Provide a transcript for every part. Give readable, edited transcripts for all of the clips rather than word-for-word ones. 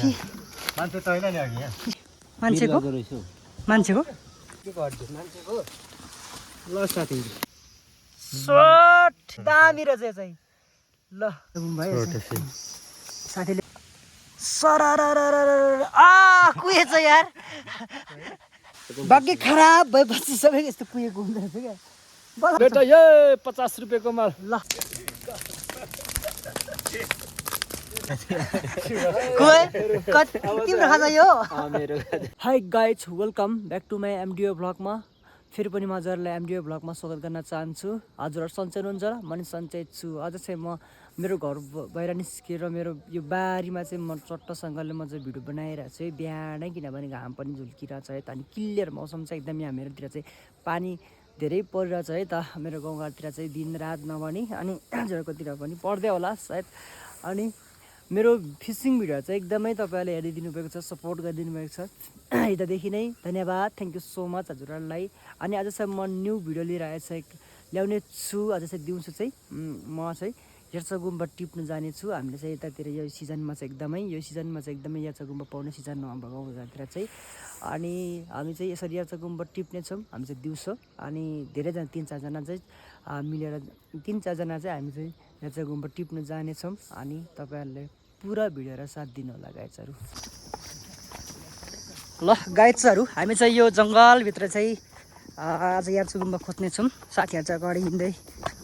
कि मान्छे त होइन नि अघि यहाँ मान्छेको मान्छेको के गर्दै मान्छेको ल साथी सर्ट दामी रहेछ यो चाहिँ ल साथीले सररररररर कुहेछ यार भाग्य खराब भएपछि सबै यस्तो कुहेको हुँदो रहेछ क्या बेटा ये 50 रुपैयाँको माल ल तिम्रो खाजा यो hi guys welcome back to my एमडिओ भ्लगमा फेरि पनि म हजुरहरूलाई एमडिओ भ्लगमा स्वागत गर्न चाहन्छु। हजुरहरू सन्चै हुनुहुन्छ र म पनि सन्चै छु। अझ चाहिँ म मेरो घर बाहिर निस्केर मेरो यो बारीमा चाहिँ म चट्टसँगले म चाहिँ भिडियो बनाइरहेको छु है बिहानै, किनभने घाम पनि झुल्किरहेको छ है त। अनि क्लियर मौसम छ एकदम। यहाँ मेरोतिर चाहिँ पानी धेरै परिरहेछ है त। मेरो गाउँघरतिर चाहिँ दिन रात नभनी अनि हजुरहरूकोतिर पनि पर्दै होला सायद। अनि मेरो फिसिङ भिडियो चाहिँ एकदमै तपाईँहरूले हेरिदिनु भएको छ, सपोर्ट गरिदिनु भएको छ यतादेखि नै धन्यवाद, थ्याङ्क यू सो मच हजुरहरूलाई। अनि आज चाहिँ म न्यू भिडियो लिएर ल्याउने छु। आज चाहिँ दिउँसो चाहिँ म चाहिँ हेर्चा गुम्बा टिप्नु जानेछु। हामीले चाहिँ यतातिर यो सिजनमा चाहिँ एकदमै हेर्चा गुम्बा पाउने सिजन हो हाम्रो गाउँतिर चाहिँ। अनि हामी चाहिँ यसरी हेर्चा गुम्बा टिप्नेछौँ हामी चाहिँ दिउँसो। अनि धेरैजना 3-4जना चाहिँ मिलेर 3-4जना चाहिँ हामी चाहिँ हेर्चा गुम्बा टिप्नु जानेछौँ। अनि तपाईँहरूले पुरा भिडियो र साथ दिनु होला गाइड्सहरू। ल गाइड्सहरू हामी चाहिँ यो जङ्गलभित्र चाहिँ आज हेर्चा गुम्बा खोज्नेछौँ। साथीहरू चाहिँ अगाडि हिँड्दै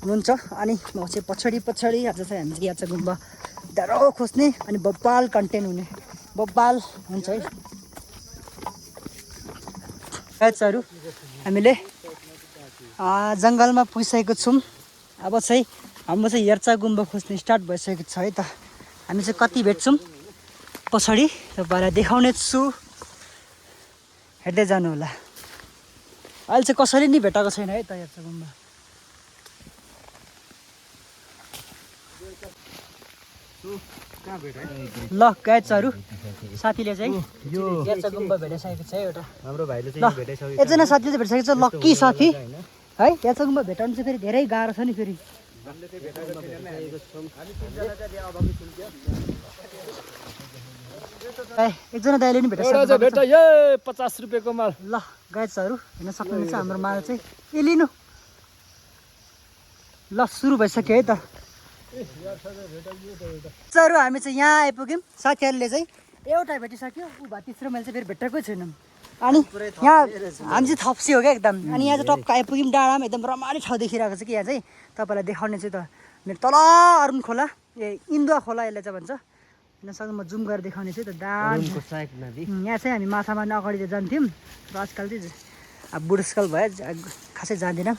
हुनुहुन्छ अनि म चाहिँ पछाडि आज चाहिँ हामी चाहिँ हेर्चा गुम्बा डह्रो खोज्ने अनि बब्बाल कन्टेन्ट हुने बब्बाल हुन्छ है गाइड्सहरू। हामीले जङ्गलमा पुगिसकेको छौँ। अब चाहिँ हाम्रो चाहिँ हेर्चा गुम्बा खोज्ने स्टार्ट भइसकेको छ है त। हामी चाहिँ कति भेट्छौँ पछाडि तपाईँलाई देखाउने छु, हेर्दै जानु होला। अहिले चाहिँ कसैले नि भेटाएको छैन है त हेर्चा गुम्बा। ल गाइड्सहरू साथीले चाहिँ यो हेर्चा गुम्बा भेटाइसकेको छ है एउटा हाम्रो भाइले चाहिँ भेटाइसक्यो। एकजना साथीले चाहिँ भेटाइसकेको छ, लक्की साथी है। हेर्चा गुम्बा भेटाउनु चाहिँ फेरि धेरै गाह्रो छ नि फेरि। एकजना दाइले नि भेटाइसक्यो बेटा ये 50 रुपैयाँको माल। ल गाइड्सहरू हेर्न सक्नुहुन्छ हाम्रो माल चाहिँ ए लिनु। ल सुरु भइसक्यो है त गाइड्सहरू। हामी चाहिँ यहाँ आइपुग्यौँ। साथीहरूले चाहिँ एउटा भेटिसक्यो, ऊ भए तेस्रो मैले चाहिँ फेरि भेटेकै छैनौँ। अनि यहाँ हामी चाहिँ थप्सी हो क्या एकदम। अनि यहाँ चाहिँ टक्क आइपुग्यौँ डाँडामा, एकदम रमाइलो ठाउँ देखिरहेको छ कि यहाँ चाहिँ। तपाईँलाई देखाउने चाहिँ त मेरो तल अरुण खोला इन्दुवा खोला यसले चाहिँ भन्छ। सक्नु म जुम गरेर देखाउने चाहिँ त दाम। यहाँ चाहिँ हामी माछा मार्न अगाडि जान्थ्यौँ र आजकल चाहिँ अब बुढेसकाल भयो खासै जाँदैनौँ।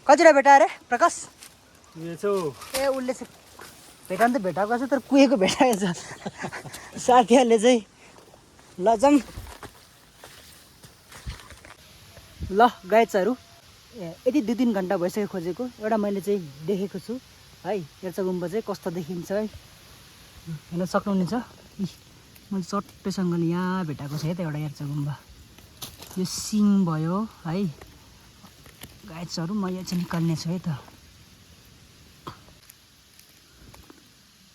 कतिवटा भेटा अरे प्रकाश ए उसले चाहिँ भेटाउनु त भेटाएको छ तर कुहेको भेटाएको छ साथीहरूले चाहिँ। ल जाउँ। ल गाइड्सहरू यति 2-3 घन्टा भइसक्यो खोजेको। एउटा मैले चाहिँ देखेको छु है हेर्चा गुम्बा चाहिँ कस्तो देखिन्छ है हेर्न सक्नुहुनेछ। मैले चट्टैसँगले यहाँ भेटाएको छ है त एउटा हेर्चा गुम्बा। यो सिङ भयो है गाइड्सहरू। म यहाँ चाहिँ निकाल्ने छु है त।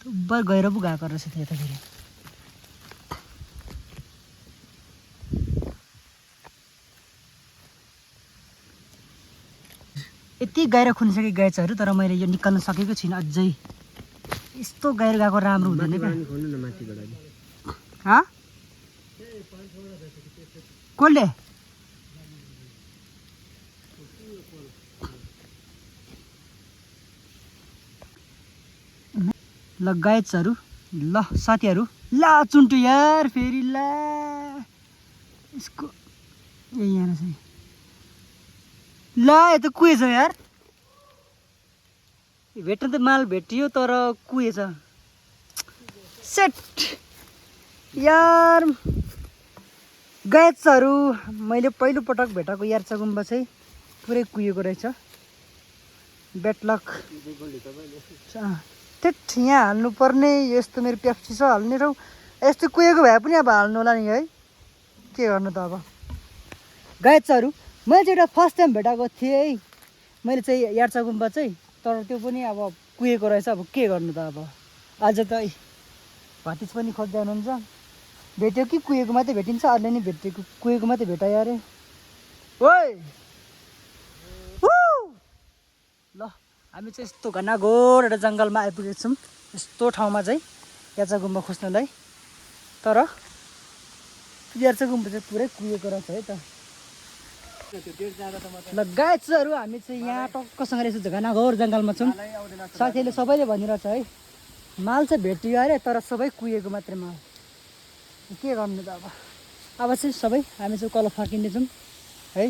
बर गएर पो गएको रहेछ त्यो त फेरि। यति गाएर खुनिसकेको गाइड्सहरू तर मैले यो निकाल्न सकेको छुइनँ अझै। यस्तो गाएर गएको राम्रो हुँदैन क्या। कसले ल गाइड्सहरू ल साथीहरू ल चुन्टु यार फेरि ल यसको ए यहाँ चाहिँ ल यो त कुहेछ यार। भेट्न त माल भेटियो तर कुहेछ सेट यार। गाइड्सहरू मैले पहिलोपटक भेटाएको हेर्चा गुम्बा चाहिँ पुरै कुहेको रहेछ। Bad lock. त्यट यहाँ हाल्नुपर्ने यस्तो मेरो पेप्सी छ हाल्ने ठाउँ यस्तो कुहेको भए पनि अब हाल्नु होला नि है, के गर्नु त अब। गाइड्सहरू मैले चाहिँ एउटा फर्स्ट टाइम भेटाएको थिएँ है मैले चाहिँ हेर्चा गुम्बा चाहिँ, तर त्यो पनि अब कुहेको रहेछ। अब के गर्नु त अब आज त भातिज पनि खोज्दै हुनुहुन्छ भेट्यो कि कुहेको मात्रै भेटिन्छ अरूले नि भेटेको कुहेको मात्रै भेटायो अरे ओइ ल हामी चाहिँ यस्तो घनाघोर एउटा जङ्गलमा आइपुगेको छौँ यस्तो ठाउँमा चाहिँ याचा गुम्बा खोज्नलाई तर याचा गुम्बा चाहिँ पुरै कुहेको रहेछ है त ल गाइजहरू हामी चाहिँ यहाँ टक्कसँगले यसो घनाघोर जङ्गलमा छौँ साथीहरूले सबैले भनिरहेछ है माल चाहिँ भेटियो अरे तर सबै कुहेको मात्रै माल के गर्नु त अब चाहिँ सबै हामी चाहिँ कल फर्किँदैछौँ है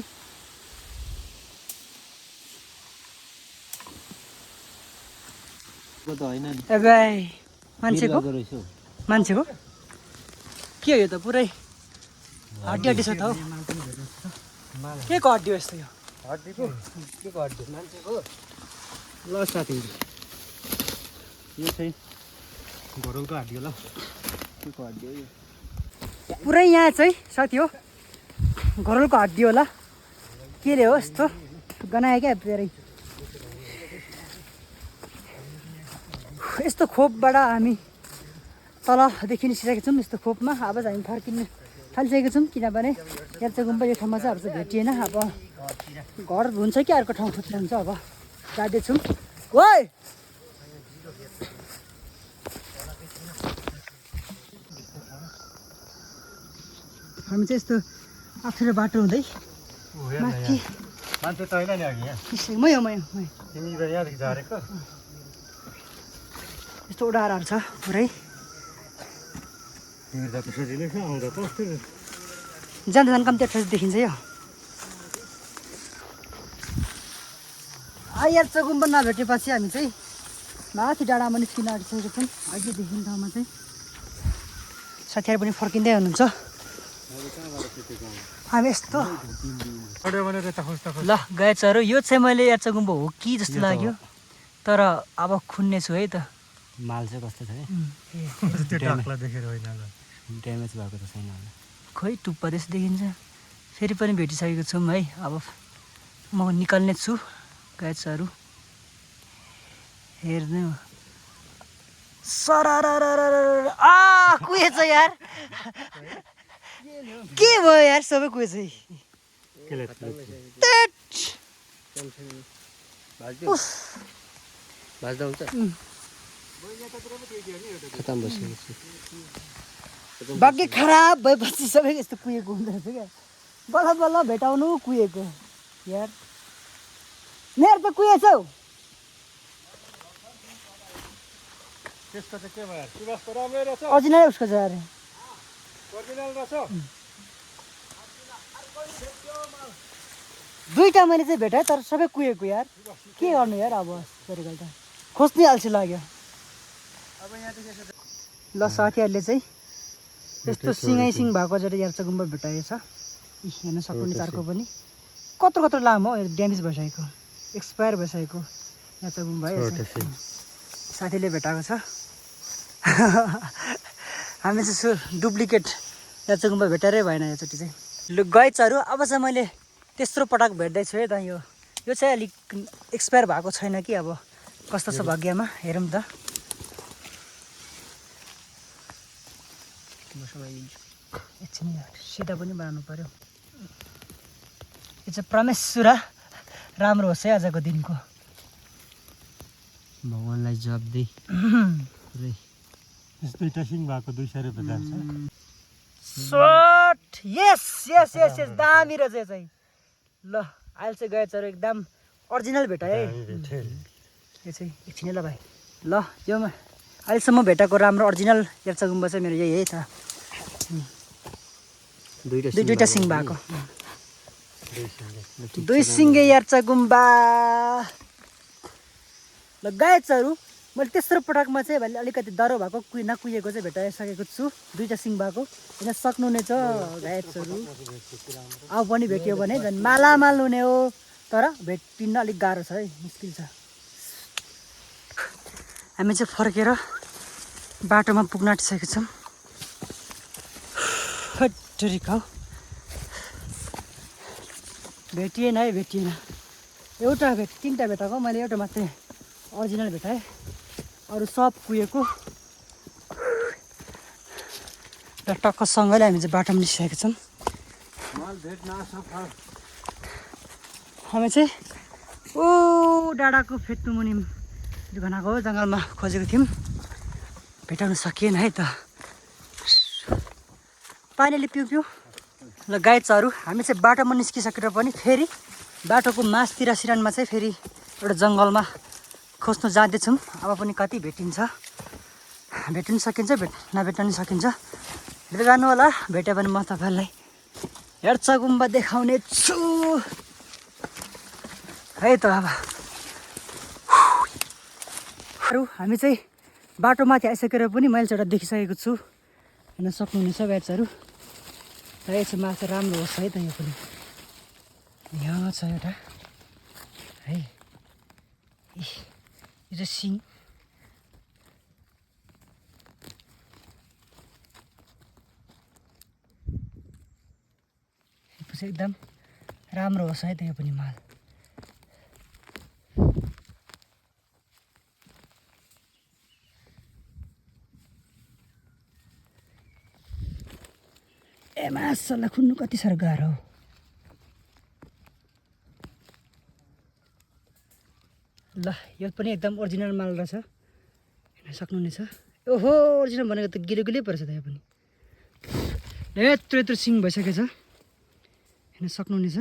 ए भाइ मान्छेको के हो यो त पुरै हड्डी हड्डी छ त हौ के को हड्डी हो यस्तो यो हड्डीको के को हड्डी मान्छेको ल साथी यो चाहिँ घोरलको हड्डी हो ल के को हड्डी हो यो पुरै यहाँ चाहिँ साथी हो घोरलको हड्डी होला के रे हो यस्तो गनायो क्या पुरै यस्तो खोपबाट हामी तल देखिन सिकेको छौँ यस्तो खोपमा अब चाहिँ हामी फर्किनु थालिसकेको छौँ किनभने याचा गुम्बा यो ठाउँमा चाहिँ अब चाहिँ भेटिएन अब घर हुन्छ कि अर्को ठाउँ खोज्नुहुन्छ अब जाँदैछौँ ओइ हामी चाहिँ यस्तो अप्ठ्यारो बाटो हुँदै माथि मान्छे त होइन नि अघि यहाँ मै हो तिमी यहाँदेखि झरेको यस्तो उडारहरू छ पुरै हिँड्दा त सजिलै छ आउँदा कस्तो जाँदा जान कम्ती अप्ठ्यारो देखिन्छ यो याचा गुम्बा नभेटेपछि हामी चाहिँ माथि डाँडामा निस्किन आँटिसकेको छौँ अघि देखिने ठाउँमा चाहिँ साथीहरू पनि फर्किँदै हुनुहुन्छ हामी यस्तो ल गाइजहरू यो चाहिँ मैले याचा गुम्बा हो कि जस्तो लाग्यो तर अब खुन्ने छु है त माल चाहिँ कस्तो छ देखेर होइन ड्यामेज भएको त छैन होला खोइ टुप्पा त्यस्तो देखिन्छ फेरि पनि भेटिसकेको छौँ है अब म निकाल्ने छु गाइजहरू हेर्नु सरारारारारा कुहेछ यार के भयो यार सबै कुहेछ भाज्दा हुन्छ खतम बसेको भाग्य खराब भएपछि सबै यस्तो कुहेको हुँदो रहेछ क्या बल्ल बल्ल भेटाउनु कुहेको यार मेरो त कुहेछौ त्यसको चाहिँ के भयो सुवास त राम्रै रहेछ अरिजिनल उसको छ अरे ओरिजिनल रहेछ दुईटा मैले चाहिँ भेटाएँ तर सबै कुहेको यार के गर्नु यार अब गरेको त खोज्नै अल्छी लाग्यो ल साथीहरूले चाहिँ यस्तो सिङै सिङ भएको जति याचा गुम्बा भेटाएछ हेर्न सक्नुहुन्छ अर्को पनि कत्रो कत्रो लामो हो ड्यामेज भइसकेको एक्सपायर भइसकेको याचा गुम्बा है साथीले भेटाएको छ हामी चाहिँ डुप्लिकेट याचा गुम्बा भेटाएरै भएन योचोटि चाहिँ लु गाइजहरू अब चाहिँ मैले तेस्रो पटक भेट्दैछु है त यो चाहिँ अलिक एक्सपायर भएको छैन कि अब कस्तो छ भाग्यमा हेरौँ त एकछिन सिधा पनि बनाउनु पर्यो यो चाहिँ परमेश्वरा राम्रो होस् है आजको दिनको भगवान्लाई जब दे दुईटा सिङ भएको 200 रुपियाँ जान्छ सर्ट यस यस यस यस दामी रहेछ यो चाहिँ ल अहिले चाहिँ गाइजहरू एकदम ओरिजिनल भेटायो है यो चाहिँ एकछिन ल भाइ ल योमा अहिलेसम्म भेटाएको राम्रो ओरिजिनल याचा गुम्बा चाहिँ मेरो यही है त दुईटा सिङ भएको दुई सिङ्गे याचा गुम्बा ल गाइजहरू मैले तेस्रो पटकमा चाहिँ भाइले अलिकति डह्रो भएको नकुहिएको चाहिँ भेटाइसकेको छु दुईटा सिङ भएको होइन सक्नु नै छ गाइजहरू अब पनि भेट्यो भने झन् मालामाल हुने हो तर भेटिन्न अलिक गाह्रो छ है मुस्किल छ हामी चाहिँ फर्केर बाटोमा पुग्न आँटिसकेको छौँ खट्टरिका भेटिएन है भेटिएन एउटा तिनवटा भेटाएको मैले एउटा मात्रै ओरिजिनल भेटाएँ अरू सब कुहेको र टक्कसँगैले हामी चाहिँ बाटोमा निस्किसकेका छौँ। हामी चाहिँ ओ डाँडाको फेदको मुनि घनाको जङ्गलमा खोजेको थियौँ, भेटाउन सकिएन है त। पानीले पिउ पिउ ल गाई चरू। हामी चाहिँ बाटोमा निस्किसकेर पनि फेरि बाटोको मासतिर सिरानमा चाहिँ फेरि एउटा जङ्गलमा खोज्नु जाँदैछौँ। अब पनि कति भेटिन्छ, भेट्नु सकिन्छ, नभेट्न पनि सकिन्छ। भेटेर जानु होला, भेट्यो भने म तपाईँहरूलाई हेर्चा गुम्बा देखाउने छु है त। अब हामी चाहिँ बाटोमाथि आइसकेर पनि मैले चाहिँ एउटा देखिसकेको छु, हेर्न सक्नुहुनेछ गाइजहरू। र यो चाहिँ माछा राम्रो होस् है त। यो पनि यहाँ छ एउटा है, यो चाहिँ सिङ। एकदम राम्रो होस् है त यो पनि माल। ए मासुलाई खुन्नु कति साह्रो गाह्रो हो। ल यो पनि एकदम ओरिजिनल माल रहेछ, हेर्न सक्नुहुनेछ। ओहो ओरिजिनल भनेको त गिलो गिलै परेछ त। यो पनि यत्रो यत्रो सिङ भइसकेछ, हेर्न सक्नुहुनेछ,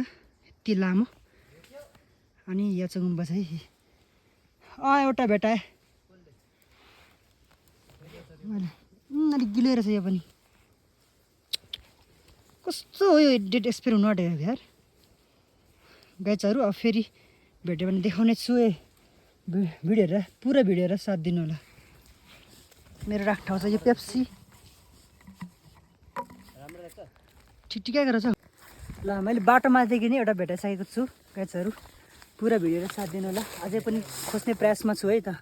यति लामो। अनि यहाँ चाहिँ गुम्बा चाहिँ एउटा भेटाएँ, अलिक गिलो रहेछ। यो पनि कस्तो हो यो, डेट एक्सपायर हुनु आँटेको यार गाइजहरू। अब फेरि भेट्यो भने देखाउने छु। भिडियो हेरेर पुरा भिडियो हेरेर साथ दिनु होला। मेरो राख्ठाउँ छ यो पेप्सी, ठिकठिकैको रहेछ। ल मैले बाटोमादेखि नै एउटा भेटाइसकेको छु गाइजहरू, पुरा भिडियो हेरेर साथ दिनु होला। अझै पनि खोज्ने प्रयासमा छु है त।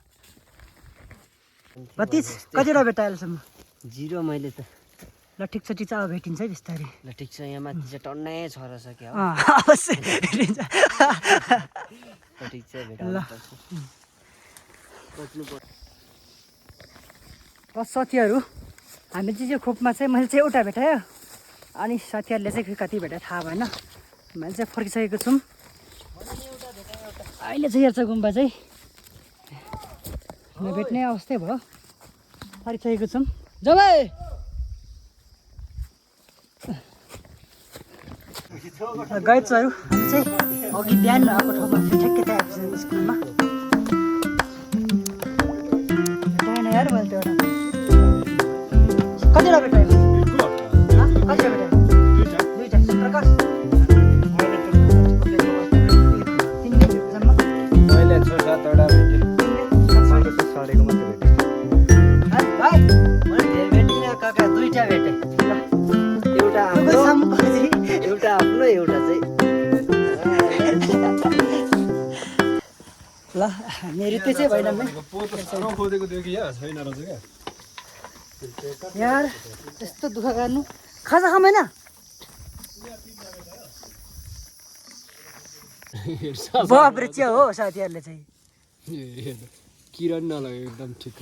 भतिज कतिवटा भेटायो अहिलेसम्म? 0 मैले त। ल ठिक छ, ठिक छ, अब भेटिन्छ है बिस्तारै। ल ठिक छ, यहाँ माथि चाहिँ टन्नै छ रहेछ क्या। अवश्य भेटिन्छ। ठिक छ, भेटाउनु पर्छ। साथीहरू हामी चाहिँ यो खोपमा चाहिँ मैले चाहिँ एउटा भेटायो, अनि साथीहरूले चाहिँ कति भेटायो थाहा भएन। मैले चाहिँ फर्किसकेको छौँ। अहिले चाहिँ हेर्छ गुम्बा चाहिँ नभेट्ने अवस्थै भयो, फर्किसकेको छौँ। जमाई गाइड्सहरू हामी चाहिँ अघि बिहान आएको ठाउँमा ठ्याक्कै त्यहाँ आएको छ स्कुलमा। भेटाएन यार मैले त्यो एउटा। कतिवटा भेटायो? कतिवटा भेटायो? दुईवटा। प्रकाश तिनले जम्मा मैले 6-7वटा भेटेँ, सरेको मात्रै भेटेँ। भाइ मैले धेरै भेटिनँ काका, 2टा भेटेँ। एउटा आफ्नो, एउटा आफ्नो, एउटा चाहिँ ल मेरो त्यो चाहिँ भएन यार। यस्तो दुःख गर्नु, खाजा खाँदैन। बाफ्रे चिया हो साथीहरूले चाहिँ किरण नलग्यो, एकदम ठिक।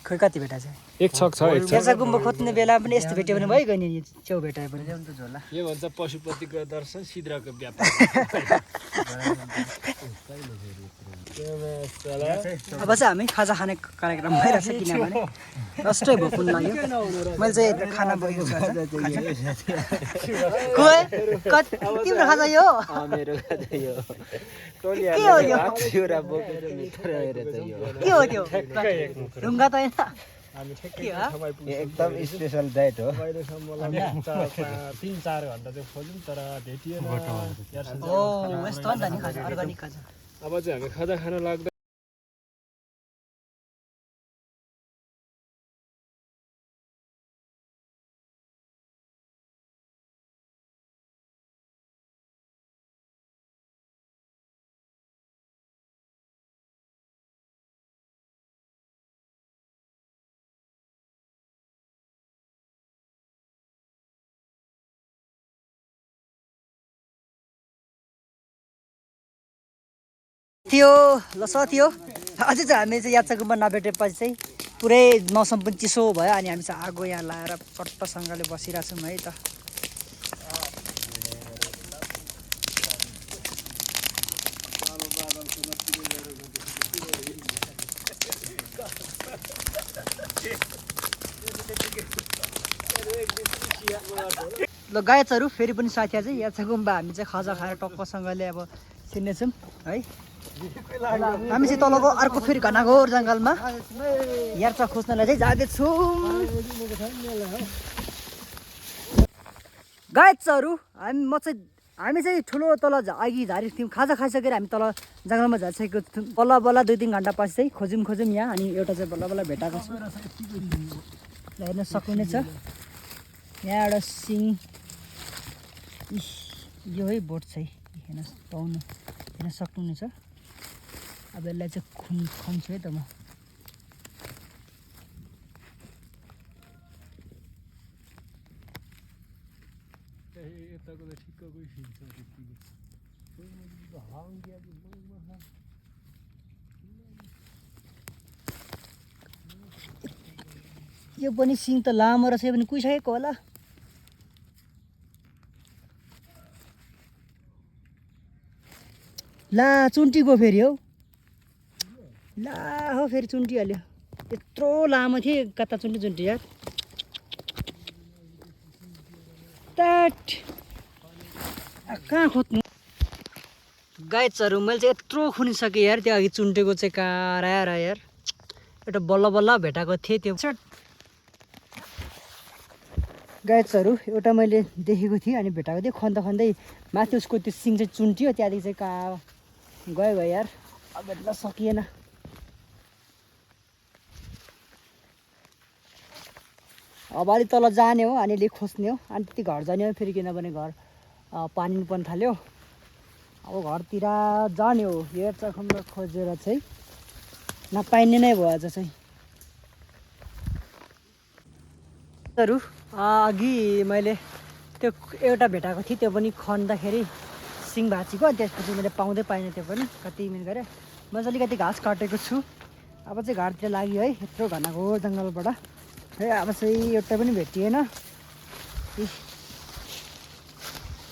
खोइ कति भेटा चाहिँ एक छक छ, एक हेर्छ गुम्बा खोज्ने बेला पनि यस्तो भेट्यो भने भइगयो नि। च्याउ भेटायो भने झोला। यो भन्छ पशुपतिको दर्शन सिद्राको व्यापार। अब चाहिँ हामी खाजा खाने कार्यक्रम भइरहेछ, किनभने कष्टै भोकुन लाग्यो। मैले चाहिँ खाना बोकेको छु। तिम्रो खाजा यो मेरो खाजा यो के हो यो? एउटा बोकेर मिठो रहेर चाहिँ यो के हो त्यो? ढुङ्गा त होइन, एकदम स्पेसल डाइट हो। 3-4 घन्टा चाहिँ खोज्यौँ तर भेटिएन। ओ यस्तो हो नि त नि खाजा, अर्ग्यानिक खाजा। अब चाहिँ हामी खाजा खान लाग्दा थियो ल साथी हो। अझै चाहिँ हामी चाहिँ यात्रा गुम्बा नभेटेपछि चाहिँ पुरै मौसम पनि चिसो भयो अनि हामी चाहिँ आगो यहाँ लाएर चट्टसँगले बसिरहेछौँ है त। ल गायचहरू फेरि पनि साथीहरू चाहिँ यहाँ छ गुम्बा हामी चाहिँ खाजा खाएर टक्कसँगले अब छिर्नेछौँ है। हामी चाहिँ तलको अर्को फेरि घनाघोर जङ्गलमा हेर्छ खोज्नलाई चाहिँ जाँदैछौँ। गायचहरू हामी चाहिँ ठुलो तल अघि झारेको थियौँ, खाजा खाइसकेर हामी तल जङ्गलमा झरिसकेको थियौँ। बल्ल बल्ल 2-3 घन्टा पछि चाहिँ खोज्यौँ यहाँ अनि एउटा चाहिँ बल्ल बल्ल भेटाएको छु। हेर्न सक्नुहुनेछ यहाँ एउटा सिङ, यो है बोट चाहिँ हेर्न सक्नुहुनेछ। अब यसलाई चाहिँ खन्छु है त म। यो पनि सिङ त लामो रहेछ, यो पनि कुहिसकेको होला। ला चुन्टीको फेरि हौ, ला हो फेरि चुन्टिहाल्यो। यत्रो लामो थियो कता चुन्टी यार। त्याट कहाँ खोज्नु गाइजहरू, मैले चाहिँ यत्रो खुनिसकेँ यार। त्यो अघि चुन्टेको चाहिँ कहाँ आएर यार, एउटा बल्ल बल्ल भेटाएको थिएँ त्यो गाइजहरू। एउटा मैले देखेको थिएँ अनि भेटाएको थिएँ, खन्दै माथि उसको त्यो सिङ चाहिँ चुन्टियो, त्यहाँदेखि चाहिँ कहाँ गयो यार, अब भेट्न सकिएन। अब अलिक तल जाने हो अनि अलिक खोज्ने हो अनि त्यति घर जाने हो फेरि, किनभने घर पानी पनि थाल्यो। अब घरतिर जाने हो, हेर्छ खम्बा खोजेर चाहिँ नपाइने नै भयो आज चाहिँ। अघि मैले त्यो एउटा भेटाएको थिएँ, त्यो पनि खन्दाखेरि सिङ भाँचीको, त्यसपछि मैले पाइनँ त्यो पनि। कति मिनट गरेँ मैले अलिकति घाँस काटेको छु। अब चाहिँ घरतिर लाग्यो है, यत्रो घनाघोर जङ्गलबाट है। अब चाहिँ एउटा पनि भेटिएन।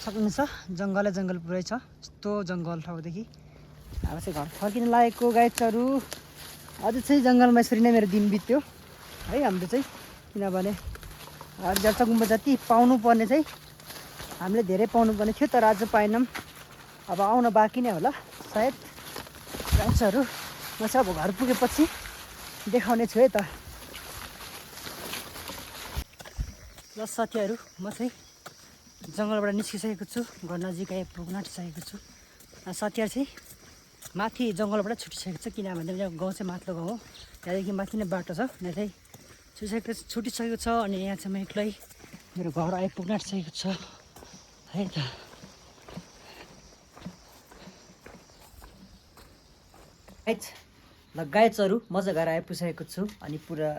सक्नुहुन्छ जङ्गल पुरै छ, यस्तो जङ्गल ठाउँदेखि। अब चाहिँ घर फर्किन लागेको गाइजहरू। अझ चाहिँ जङ्गलमा यसरी नै मेरो दिन बित्यो है हाम्रो चाहिँ, किनभने जर्चा गुम्बा जति पाउनुपर्ने चाहिँ हामीले धेरै पाउनुपर्ने थियो, तर आज पाएनौँ। अब आउन बाँकी नै होला सायद गाइजहरू। म चाहिँ अब घर पुगेपछि देखाउने छु है त। ल साथीहरू, म चाहिँ जङ्गलबाट निस्किसकेको छु, घर नजिक आइपुग्न आँटिसकेको छु। साथीहरू चाहिँ माथि जङ्गलबाट छुटिसकेको छ, किनभने यहाँ गाउँ चाहिँ माथिल्लो गाउँ हो, त्यहाँदेखि माथि नै बाटो छ। यहाँ चाहिँ छुटिसकेको छ अनि यहाँ चाहिँ म एक्लै मेरो घर आइपुग्न आँटिसकेको छ है त। ल गाइजहरू, म चाहिँ घर आइपुगिसकेको छु अनि पुरा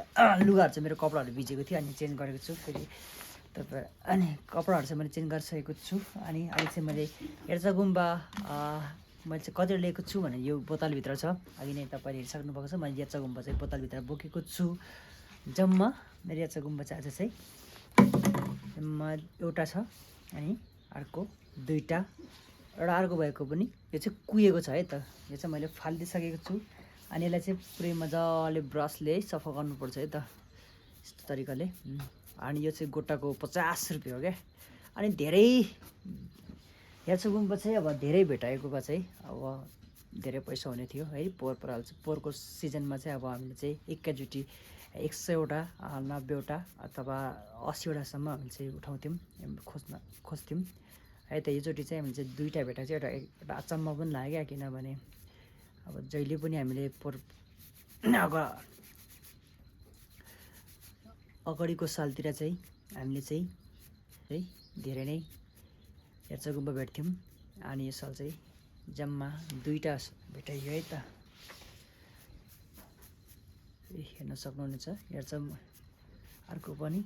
लुगाहरू चाहिँ मेरो कपडाहरू भिजेको थियो अनि चेन्ज गरेको छु फेरि तपाईँ। अनि कपडाहरू चाहिँ मैले चेन्ज गरिसकेको छु अनि अहिले चाहिँ मैले हेर्चा गुम्बा मैले चाहिँ कतिवटा लिएको छु भने यो बोतलभित्र छ। अघि नै तपाईँले हेरिसक्नु भएको छ, मैले हेर्चा गुम्बा चाहिँ बोतलभित्र बोकेको छु। जम्मा मेरो हेर्चा गुम्बा चाहिँ आज चाहिँ एउटा छ अनि अर्को 2टा, एउटा अर्को भएको पनि यो चाहिँ कुहिएको छ है त। यो चाहिँ मैले फालिदिइसकेको छु अनि यसलाई चाहिँ पुरै मजाले ब्रसले सफा गर्नुपर्छ है त, यस्तो तरिकाले। अनि यो चाहिँ गोटाको 50 रुपियाँ हो क्या। अनि धेरै हेर्चा गुम्बा चाहिँ अब धेरै भेटाएको भए चाहिँ अब धेरै पैसा हुने थियो है। पोहोरको सिजनमा चाहिँ अब हामीले चाहिँ एकैचोटि 100वटा 90वटा अथवा 80वटासम्म हामीले चाहिँ उठाउँथ्यौँ, खोज्थ्यौँ है त। योचोटि चाहिँ हामीले चाहिँ 2टा भेटाएको चाहिँ एउटा अचम्म पनि लाग्यो, किनभने अब जहिले पनि हामीले अगाडिको सालतिर चाहिँ हामीले चाहिँ है धेरै नै हेर्चा गुम्बा भेट्थ्यौँ अनि यो साल चाहिँ जम्मा 2टा भेटाइयो है त। हेर्न सक्नुहुनेछ हेर्चा अर्को पनि।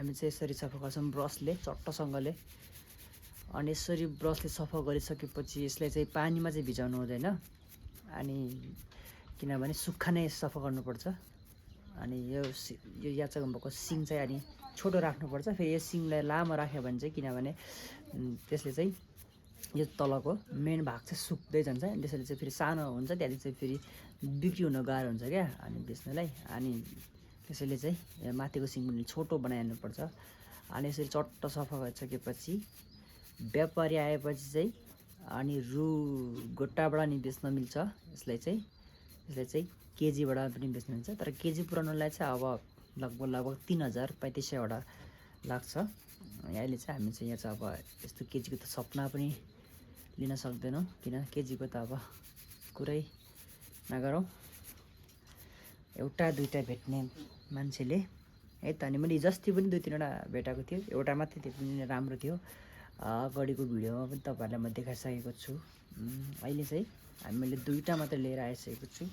हामी चाहिँ यसरी सफा गर्छौँ ब्रसले चट्टसँगले। अनि यसरी ब्रसले सफा गरिसकेपछि यसलाई चाहिँ पानीमा चाहिँ भिजाउनु हुँदैन, अनि किनभने सुक्खा नै सफा गर्नुपर्छ। अनि यो याचगम्बाको सिङ चाहिँ अनि छोटो राख्नुपर्छ। फेरि यो सिङलाई लामो राख्यो भने चाहिँ किनभने त्यसले चाहिँ यो तलको मेन भाग चाहिँ सुक्दै जान्छ, अनि त्यसैले चाहिँ फेरि सानो हुन्छ, त्यहाँदेखि चाहिँ फेरि बिक्री हुन गाह्रो हुन्छ क्या अनि बेच्नलाई। अनि त्यसैले चाहिँ यो माथिको सिङ पनि छोटो बनाइहाल्नुपर्छ। अनि यसरी चट्ट सफा गरिसकेपछि व्यापारी आएपछि चाहिँ अनि रु गोटाबाट नि बेच्न मिल्छ। यसलाई चाहिँ केजीबाट पनि बेच्न मिल्छ, तर केजी पुऱ्याउनलाई चाहिँ अब लगभग 3000-3500 लाग्छ। अहिले चाहिँ हामी चाहिँ यहाँ चाहिँ अब यस्तो केजीको त सपना पनि लिन सक्दैनौँ, किन केजीको त अब कुरै नगरौँ। एउटा दुईवटा भेट्ने मान्छेले है त। अनि मैले जस्ती पनि 2-3वटा भेटाएको थियो, एउटा मात्रै त्यो पनि राम्रो थियो। अगाडिको भिडियोमा पनि तपाईँहरूलाई म देखाइसकेको छु। अहिले चाहिँ मैले 2टा मात्रै लिएर आइसकेको छु।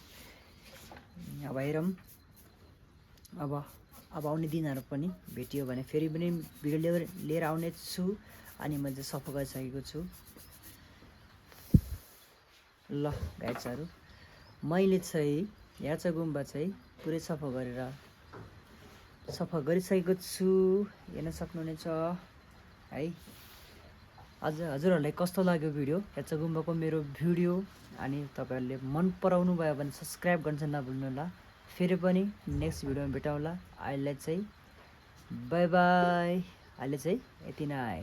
अब हेरौँ अब आउने दिनहरू पनि भेटियो भने फेरि पनि भिडियो लिएर आउने छु। अनि मैले सफा गरिसकेको छु। ल गाइजहरू, मैले चाहिँ याचगुम्बा चाहिँ पुरै सफा गरिसकेको छु, हेर्न सक्नुहुनेछ है। हजुरहरूलाई कस्तो लाग्यो भिडियो याचगुम्बाको मेरो भिडियो? अनि तपाईँहरूले मन पराउनु भयो भने सब्सक्राइब गर्न चाहिँ नभुल्नु होला। फेरि पनि नेक्स्ट भिडियोमा भेटौँला। अहिले चाहिँ बाई बाई। अहिले चाहिँ यति नै।